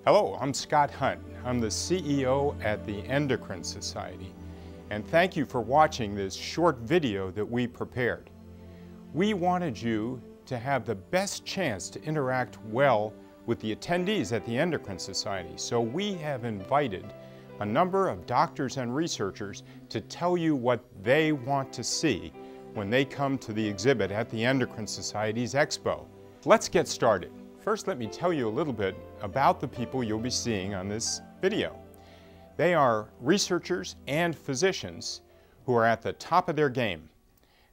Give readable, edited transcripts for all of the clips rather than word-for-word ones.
Hello, I'm Scott Hunt. I'm the CEO at the Endocrine Society, and thank you for watching this short video that we prepared. We wanted you to have the best chance to interact well with the attendees at the Endocrine Society, so we have invited a number of doctors and researchers to tell you what they want to see when they come to the exhibit at the Endocrine Society's Expo. Let's get started. First, let me tell you a little bit about the people you'll be seeing on this video. They are researchers and physicians who are at the top of their game.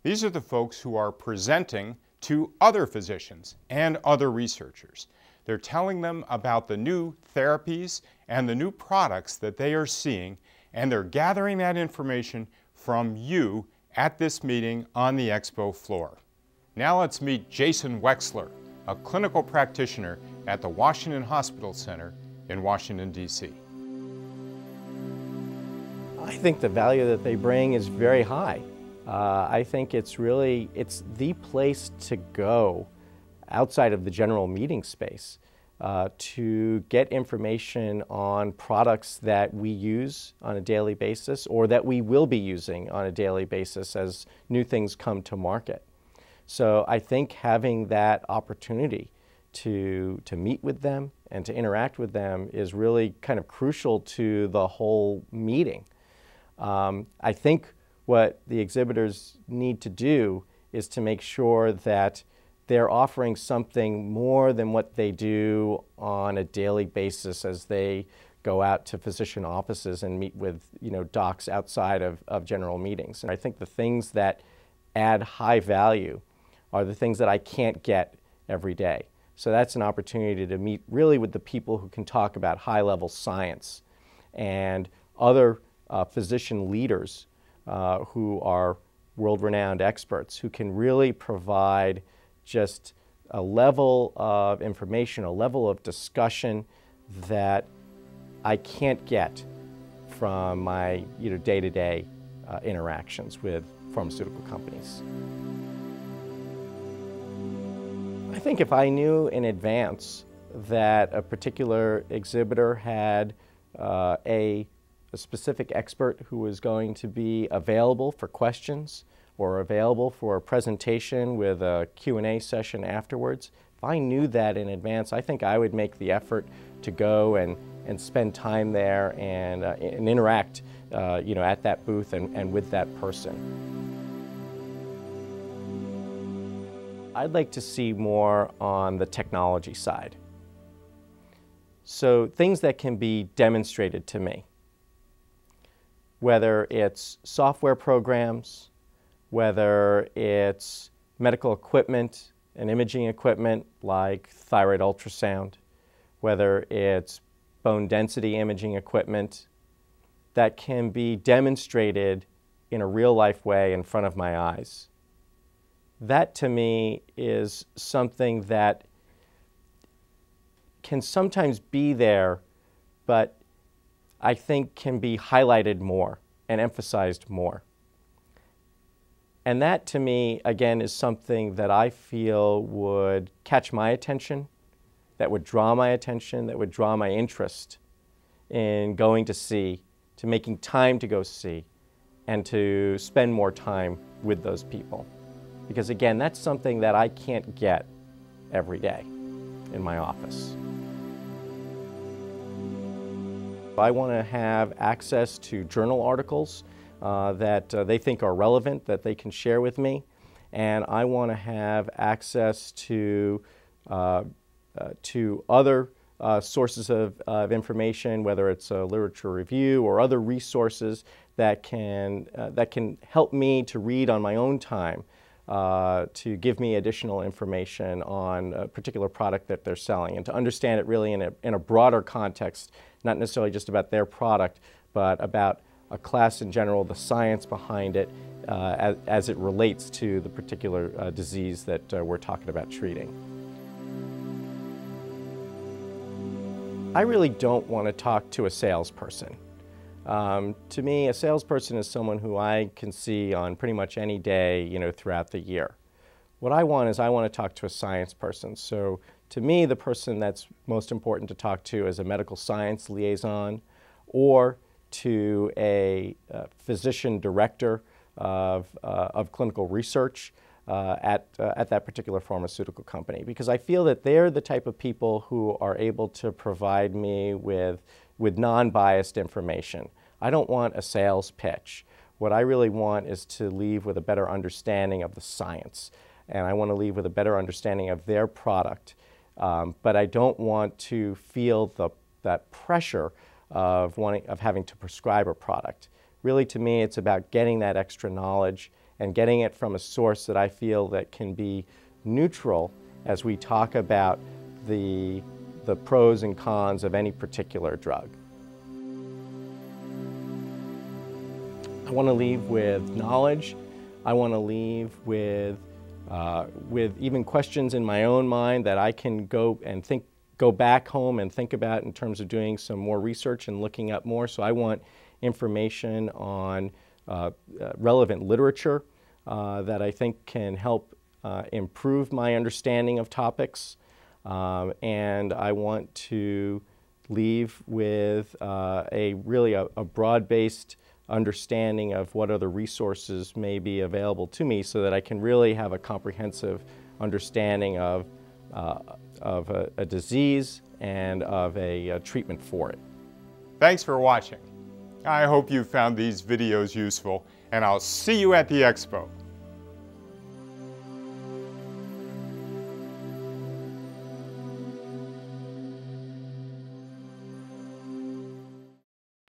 These are the folks who are presenting to other physicians and other researchers. They're telling them about the new therapies and the new products that they are seeing, and they're gathering that information from you at this meeting on the expo floor. Now let's meet Jason Wexler, a clinical practitioner at the Washington Hospital Center in Washington, D.C. I think the value that they bring is very high. I think it's the place to go outside of the general meeting space to get information on products that we use on a daily basis or that we will be using on a daily basis as new things come to market. So I think having that opportunity to meet with them and to interact with them is really kind of crucial to the whole meeting. I think what the exhibitors need to do is to make sure that they're offering something more than what they do on a daily basis as they go out to physician offices and meet with docs outside of general meetings. And I think the things that add high value are the things that I can't get every day. So that's an opportunity to meet really with the people who can talk about high-level science and other physician leaders who are world-renowned experts who can really provide just a level of information, a level of discussion that I can't get from my day-to-day interactions with pharmaceutical companies. I think if I knew in advance that a particular exhibitor had a specific expert who was going to be available for questions or available for a presentation with a Q&A session afterwards, if I knew that in advance, I think I would make the effort to go and spend time there and interact at that booth and with that person. I'd like to see more on the technology side. So things that can be demonstrated to me, whether it's software programs, whether it's medical equipment and imaging equipment like thyroid ultrasound, whether it's bone density imaging equipment that can be demonstrated in a real-life way in front of my eyes. That to me is something that can sometimes be there, but I think can be highlighted more and emphasized more. And that to me, again, is something that I feel would catch my attention, that would draw my attention, that would draw my interest in going to see, to making time to go see, and to spend more time with those people. Because again, that's something that I can't get every day in my office. I want to have access to journal articles that they think are relevant, that they can share with me. And I want to have access to other sources of information, whether it's a literature review or other resources that can help me to read on my own time, to give me additional information on a particular product that they're selling, and to understand it really in a broader context, not necessarily just about their product, but about a class in general, the science behind it, as it relates to the particular disease that we're talking about treating. I really don't want to talk to a salesperson. To me, a salesperson is someone who I can see on pretty much any day, throughout the year. What I want is I want to talk to a science person. So to me, the person that's most important to talk to is a medical science liaison or to a physician director of clinical research at that particular pharmaceutical company, because I feel that they're the type of people who are able to provide me with non-biased information. I don't want a sales pitch. What I really want is to leave with a better understanding of the science, and I want to leave with a better understanding of their product. But I don't want to feel that pressure of having to prescribe a product. Really, to me, it's about getting that extra knowledge and getting it from a source that I feel that can be neutral as we talk about the pros and cons of any particular drug. I want to leave with knowledge. I want to leave with even questions in my own mind that I can go back home and think about in terms of doing some more research and looking up more. So I want information on relevant literature that I think can help improve my understanding of topics. And I want to leave with really a broad-based understanding of what other resources may be available to me so that I can really have a comprehensive understanding of a disease and of a treatment for it. Thanks for watching. I hope you found these videos useful, and I'll see you at the expo.